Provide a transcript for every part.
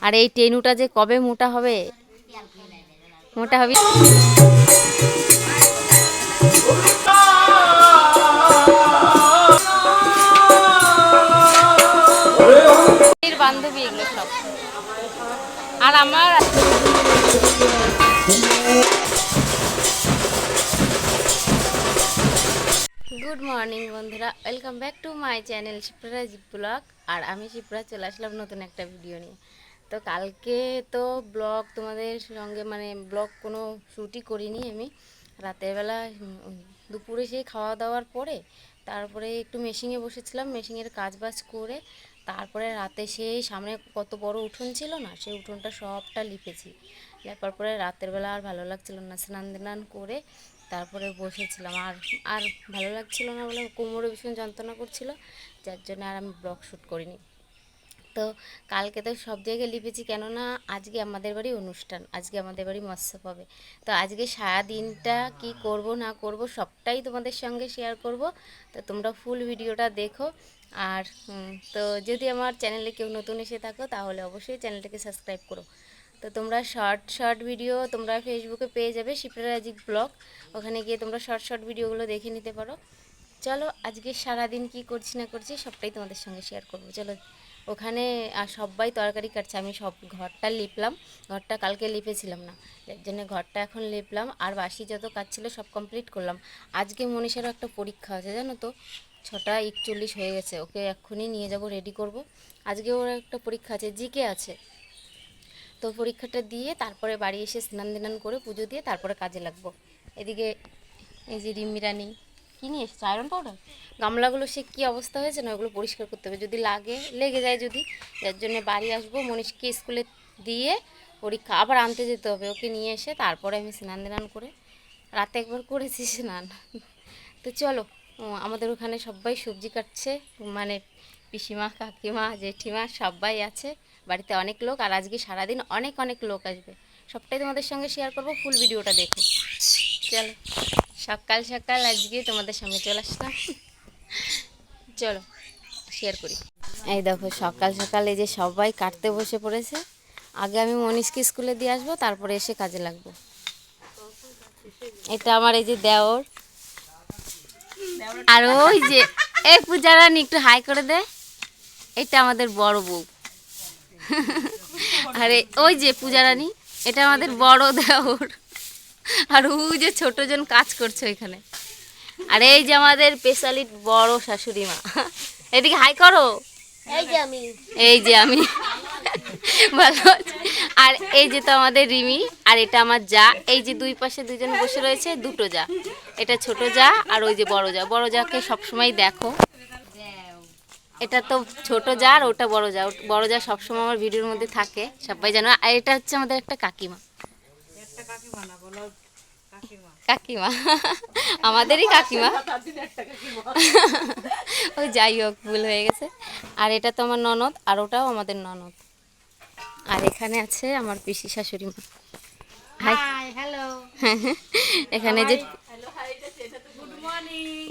আর এই টেনুটা যে কবে মোটা হবে, মোটা হবে। বান্ধবী এগুলো সব। আর আমার গুড মর্নিং বন্ধুরা, welcome back to my channel Shipra's vlog. আর আমি শিপ্রা চলে আসলাম নতুন একটা ভিডিও নিয়ে। তো কালকে তো ব্লগ তোমাদের সঙ্গে ব্লগ কোনো শ্যুটই করিনি আমি। রাতের বেলা দুপুরে সেই খাওয়া দাওয়ার পরে তারপরে একটু মেশিনে বসেছিলাম, মেশিনের কাজ বাজ করে তারপরে রাতে সেই সামনে কত বড় উঠোন ছিল না, সেই উঠোনটা সবটা লিপেছি। লেপার পরে রাতের বেলা আর ভালো লাগছিল না, স্নান টান করে তারপরে বসেছিলাম। আর আর ভালো লাগছিল না বলে কোমরে ভীষণ যন্ত্রণা করছিল, যার জন্য আর আমি ব্লগ শ্যুট করিনি। তো কালকে তো সব জায়গায় লিপেছি, কেননা আজকে আমাদের বাড়ি অনুষ্ঠান, আজকে আমাদের বাড়ি মৎস্য পাবে। তো আজকে সারা দিনটা কি করব না করব সবটাই তোমাদের সঙ্গে শেয়ার করব। তো তোমরা ফুল ভিডিওটা দেখো। আর তো যদি আমার চ্যানেলে কেউ নতুন এসে থাকো তাহলে অবশ্যই চ্যানেলটাকে সাবস্ক্রাইব করো। তো তোমরা শর্ট ভিডিও তোমরা ফেসবুকে পেয়ে যাবে শিপ্রাজিক ব্লগ, ওখানে গিয়ে তোমরা শর্ট ভিডিওগুলো দেখে নিতে পারো। চলো আজকে সারাদিন কি করছি না করছি সবটাই তোমাদের সঙ্গে শেয়ার করবো। চলো ওখানে আর সবাই তরকারি কাটছে, আমি সব ঘরটা লিপলাম, ঘরটা কালকে লিপেছিলাম না, যার জন্য ঘরটা এখন লিপলাম। আর বাসি যত কাজ ছিল সব কমপ্লিট করলাম। আজকে মনীষারও একটা পরীক্ষা আছে জানো তো, 6:41 হয়ে গেছে, ওকে এক্ষুনি নিয়ে যাব রেডি করব। আজকে ওর একটা পরীক্ষা আছে, জিকে আছে। তো পরীক্ষাটা দিয়ে তারপরে বাড়ি এসে স্নান টান করে পুজো দিয়ে তারপরে কাজে লাগবো। এদিকে এই যে রিমি রানী কী নিয়ে এসেছে, আয়রন পাউডার। গামলাগুলো সে কী অবস্থা হয়েছে না, ওগুলো পরিষ্কার করতে হবে, যদি লেগে যায় যদি, যার জন্য বাড়ি আসবো, মনীষকে স্কুলে দিয়ে পরীক্ষা আবার আনতে যেতে হবে, ওকে নিয়ে এসে তারপরে আমি স্নান টান করে, রাতে একবার করেছি স্নান। তো চলো, আমাদের ওখানে সবাই সবজি কাটছে, পিসিমা কাকিমা জেঠিমা সবাই আছে বাড়িতে, অনেক লোক। আর আজকে সারাদিন অনেক লোক আসবে, সবটাই তোমাদের সঙ্গে শেয়ার করব, ফুল ভিডিওটা দেখো। চলো সকাল সকাল আজকে তোমাদের সামনে চলে আসলাম, চলো শেয়ার করি। এই দেখো সকাল সকাল এই যে সবাই কাটতে বসে পড়েছে। আগে আমি মনীষকে স্কুলে দিয়ে আসবো, তারপরে এসে কাজে লাগবো। এটা আমার এই যে দেওর, আর ওই যে এই পূজা রানী একটু হাই করে দে, এটা আমাদের বড় বউ। আরে ওই যে পূজা রানী, এটা আমাদের বড় দেওর। আর ওই যে ছোটজন কাজ করছে ওইখানে। আর এই যে আমাদের স্পেশালি বড় শাশুড়ি মা, এদিকে হাই করো। এই যে আমি ভালো আছি। আর এই যে তো আমাদের রিমি, আর এটা আমার যা। এই যে দুই পাশে দুজন বসে রয়েছে, দুটো যা, এটা ছোট যা আর ওই যে বড় যা। বড় যাকে সবসময় দেখো, এটা তো ছোট যা আর ওটা বড় যা। বড় যা সবসময় আমার ভিডিওর মধ্যে থাকে, সবাই জানো। আর এটা হচ্ছে আমাদের একটা কাকিমা, কাকিমা আমাদেরই কাকিমা। ওই যাই হোক, ভুল হয়ে গেছে। আর এটা তো আমার ননদ, আর ওটাও আমাদের ননদ। আর এখানে আছে আমার পিসি শাশুড়ি মা। Hi hello. এখানে যে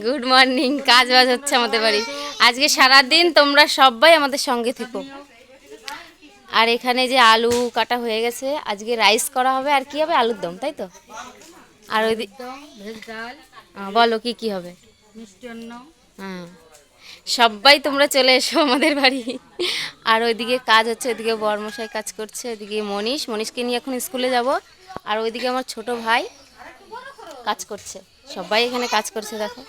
গুড মর্নিং, কাজ বাজ হচ্ছে আমাদের বাড়ি আজকে সারাদিন, তোমরা সবাই আমাদের সঙ্গে থেকো। আর এখানে যে আলু কাটা হয়ে গেছে, আজকে রাইস করা হবে। আর কি হবে, আলুর দম, তাই তো। আর ওই বলো কি কি হবে। হ্যাঁ, সবাই তোমরা চলে এসো আমাদের বাড়ি। আর ওইদিকে কাজ হচ্ছে, ওইদিকে বরমশাই কাজ করছে, ওইদিকে মনীষকে নিয়ে এখন স্কুলে যাব। আর ওইদিকে আমার ছোট ভাই কাজ করছে, সবাই এখানে কাজ করছে দেখো।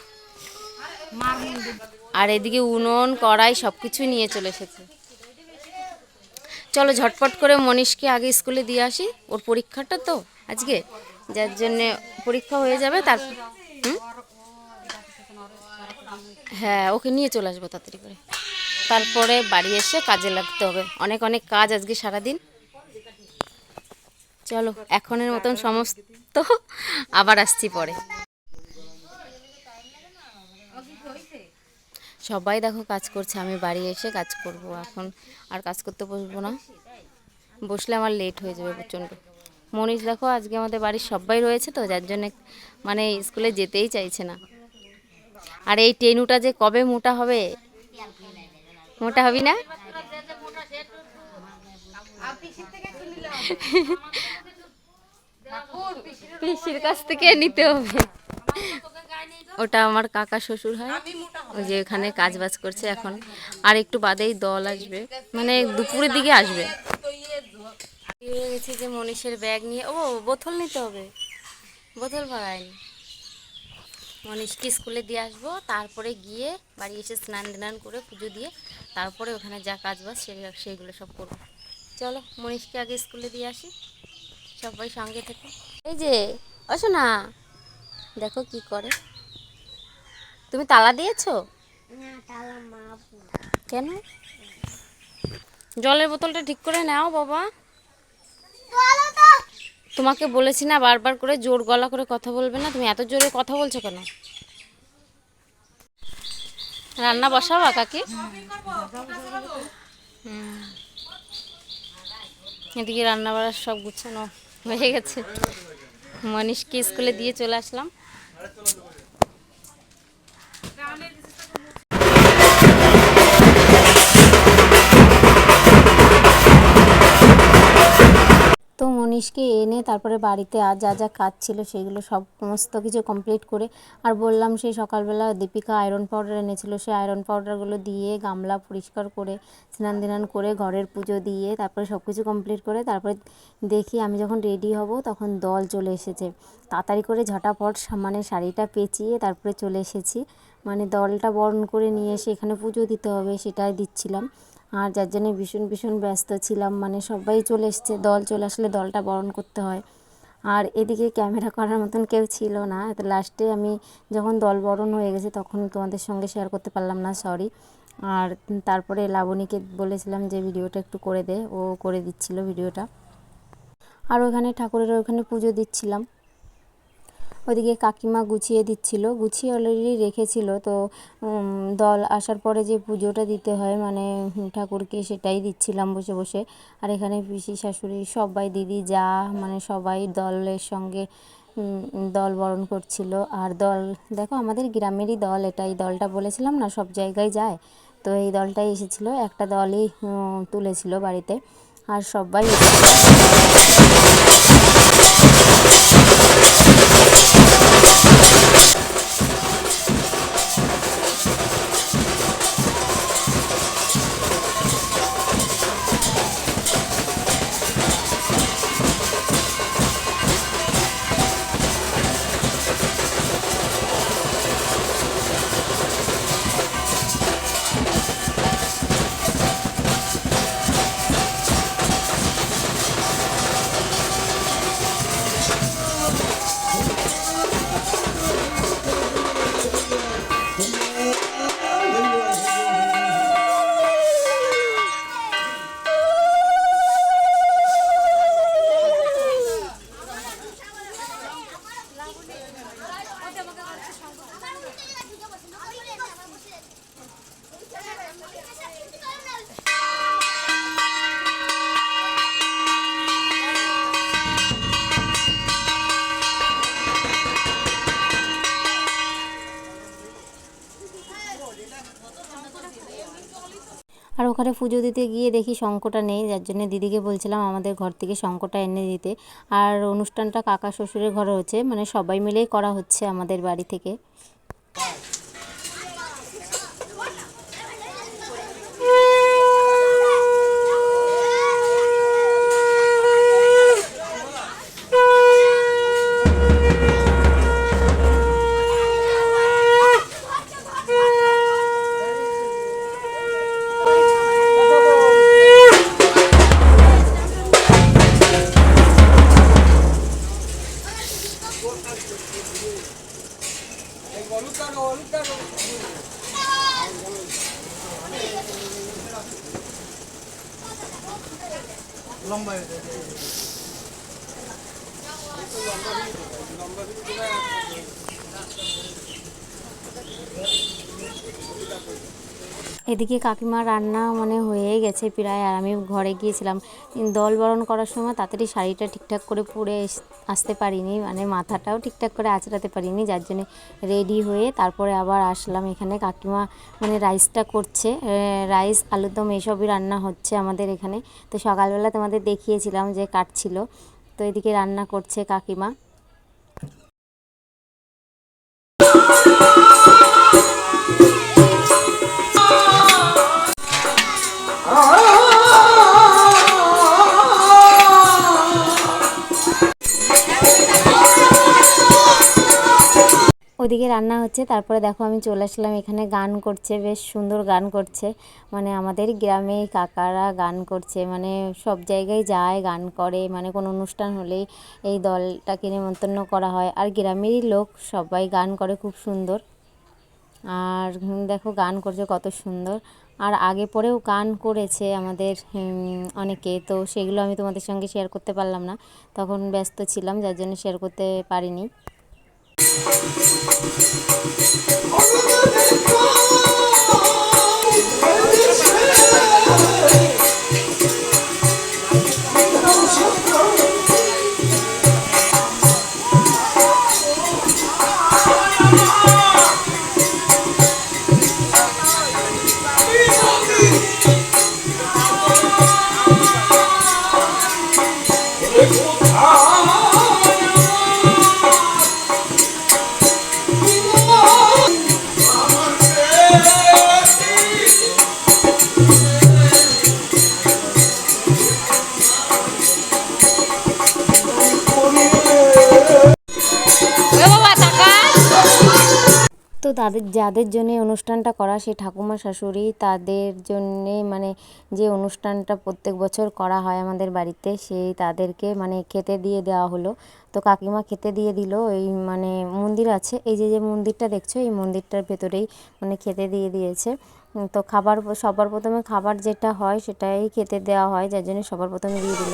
আর এদিকে উনুন কড়াই সব কিছু নিয়ে চলে এসেছে। চলো ঝটপট করে মনীষকে আগে স্কুলে দিয়ে আসি, ওর পরীক্ষাটা তো আজকে, যার জন্যে পরীক্ষা হয়ে যাবে। তারপর হ্যাঁ, ওকে নিয়ে চলে আসবো তাড়াতাড়ি করে, তারপরে বাড়ি এসে কাজে লাগতে হবে। অনেক কাজ আজকে সারাদিন। চলো এখনের মতন সমস্ত, আবার আসছি পরে। সবাই দেখো কাজ করছে, আমি বাড়ি এসে কাজ করব এখন। আর কাজ করতে বসবো না, বসলে আমার লেট হয়ে যাবে প্রচণ্ড। মনীষ দেখো আজকে আমাদের বাড়ির সবাই রয়েছে তো, যার জন্য স্কুলে যেতেই চাইছে না। আর এই টেনুটা যে কবে মোটা হবে, মোটা হবি না? পিসির কাছ থেকে নিতে হবে। ওটা আমার কাকা শ্বশুর হয়, ওই যে এখানে কাজ বাজ করছে এখন। আর একটু বাদেই দল আসবে, মানে দুপুরের দিকে আসবে। গেছি যে মনীষের ব্যাগ নিয়ে, ও বোতল নিতে হবে, বোতল ভরায়নি। মনীষকে স্কুলে দিয়ে আসবো, তারপরে গিয়ে বাড়ি এসে স্নান টান করে পুজো দিয়ে তারপরে ওখানে যা কাজ বাজ সেইগুলো সব করবো। চলো মনীষকে আগে স্কুলে দিয়ে আসি, সবাই সঙ্গে থেকে। এই যে আসো না, দেখো কি করে। তুমি তালা দিয়েছো? কেন? জলের বোতলটা ঠিক করে নাও বাবা। তোমাকে বলেছি না বারবার করে জোর গলা করে কথা বলবে না, তুমি এত জোরে কথা বলছো কেন? রান্না বসাবা কাকি? এদিকে রান্না বাড়ার সব গুছানো হয়ে গেছে। মনীষকে স্কুলে দিয়ে চলে আসলাম। তো মনীষকে এনে তারপরে বাড়িতে আর যা যা কাজ ছিল সেগুলো সমস্ত কিছু কমপ্লিট করে, আর বললাম সেই সকালবেলা দীপিকা আয়রন পাউডার এনেছিল, সেই আয়রন পাউডারগুলো দিয়ে গামলা পরিষ্কার করে স্নান দিনান করে ঘরের পুজো দিয়ে তারপরে সব কিছু কমপ্লিট করে তারপরে দেখি আমি যখন রেডি হব তখন দল চলে এসেছে। তাড়াতাড়ি করে ঝটাপট মানে শাড়িটা পেঁচিয়ে তারপরে চলে এসেছি, মানে দলটা বরণ করে নিয়ে এসে এখানে পুজো দিতে হবে সেটাই দিচ্ছিলাম। আর যার জন্য ভীষণ ভীষণ ব্যস্ত ছিলাম, মানে সবাই চলে এসছে, দল চলে আসলে দলটা বরণ করতে হয়। আর এদিকে ক্যামেরা করার মতন কেউ ছিল না, তো লাস্টে আমি যখন দল বরণ হয়ে গেছে তখন তোমাদের সঙ্গে শেয়ার করতে পারলাম না, সরি। আর তারপরে লাবণীকে বলেছিলাম যে ভিডিওটা একটু করে দে, ও করে দিচ্ছিল ভিডিওটা। আর ওখানে ঠাকুরের ওখানে পুজো দিচ্ছিলাম, ওদিকে কাকিমা গুছিয়ে দিচ্ছিল, গুছিয়ে অলরেডি রেখেছিল। তো দল আসার পরে যে পুজোটা দিতে হয় মানে ঠাকুরকে, সেটাই দিচ্ছিলাম বসে বসে। আর এখানে পিসি শাশুড়ি সবাই, দিদি যা, মানে সবাই দলের সঙ্গে দল বরণ করছিল। আর দল দেখো আমাদের গ্রামেরই দল, এটাই দলটা বলেছিলাম না সব জায়গায় যায়, তো এই দলটাই এসেছিল, একটা দলই তুলেছিল বাড়িতে। আর সবাই আর ওখানে পুজো দিতে গিয়ে দেখি শঙ্খটা নেই, যার জন্য দিদিকে বলছিলাম আমাদের ঘর থেকে শঙ্খটা এনে দিতে। আর অনুষ্ঠানটা কাকা শ্বশুরের ঘরে হচ্ছে, মানে সবাই মিলেই করা হচ্ছে আমাদের বাড়ি থেকে। এদিকে কাকিমা রান্না মানে হয়ে গেছে প্রায়, আর আমি ঘরে গিয়েছিলাম দল বরণ করার সময় তাড়াতাড়ি শাড়িটা ঠিকঠাক করে পরে আসতে পারিনি, মানে মাথাটাও ঠিকঠাক করে আঁচড়াতে পারিনি, যার জন্য রেডি হয়ে তারপরে আবার আসলাম এখানে। কাকিমা মানে রাইসটা করছে, রাইস আলুরদম এইসবই রান্না হচ্ছে আমাদের এখানে। তো সকালবেলা তোমাদের দেখিয়েছিলাম যে কাটছিল, তো এদিকে রান্না করছে কাকিমা। ওদিকে রান্না হচ্ছে, তারপরে দেখো আমি চলে আসলাম এখানে। গান করছে, বেশ সুন্দর গান করছে, মানে আমাদের গ্রামে কাকারা গান করছে, মানে সব জায়গায় যায় গান করে, মানে কোনো অনুষ্ঠান হলেই এই দলটাকে নিমন্ত্রণ করা হয়, আর গ্রামেরই লোক সবাই গান করে খুব সুন্দর। আর দেখো গান করছে কত সুন্দর, আর আগে পরেও গান করেছে আমাদের অনেকে, তো সেগুলো আমি তোমাদের সঙ্গে শেয়ার করতে পারলাম না, তখন ব্যস্ত ছিলাম যার জন্য শেয়ার করতে পারিনি। তো তাদের যাদের জন্য অনুষ্ঠানটা করা, সেই ঠাকুমা শাশুড়ি, তাদের জন্যে মানে যে অনুষ্ঠানটা প্রত্যেক বছর করা হয় আমাদের বাড়িতে, সেই তাদেরকে মানে খেতে দিয়ে দেওয়া হলো। তো কাকিমা খেতে দিয়ে দিল। এই মানে মন্দির আছে, এই যে যে মন্দিরটা দেখছো, এই মন্দিরটার ভেতরেই মানে খেতে দিয়ে দিয়েছে। তো খাবার সবার প্রথমে খাবার যেটা হয় সেটাই খেতে দেওয়া হয়, যার জন্য সবার প্রথমে দিয়ে দিল।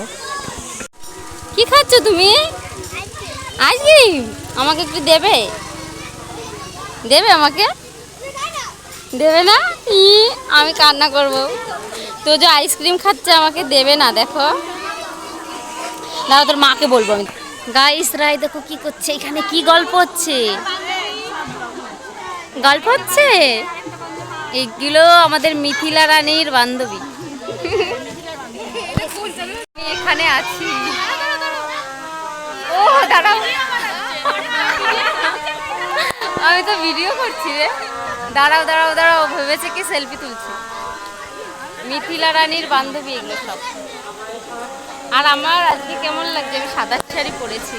কি খাচ্ছ তুমি? আইসক্রিম? আমাকে একটু দেবে? দেবে আমাকে? দেবে না? আমি কান্না করব। তো যে আইসক্রিম খাচ্ছে আমাকে দেবে না, দেখো। দাঁড়া, তোর মাকে বলবো আমি। গাইস রাই দেখো কি করছে এখানে, কি গল্প হচ্ছে? গল্প হচ্ছে? এইগুলো আমাদের মিথিলা রানীর বান্ধবী। এখানে আছি। ও দাঁড়াও, আমি তো ভিডিও করছি রে। দাঁড়াও দাঁড়াও দাঁড়াও, ভেবেছে কি সেলফি তুলছি। মিথিলা রানীর বান্ধবী এগুলো সব। আর আমার আজকে কেমন লাগছে, আমি সাদা শাড়ি পরেছি।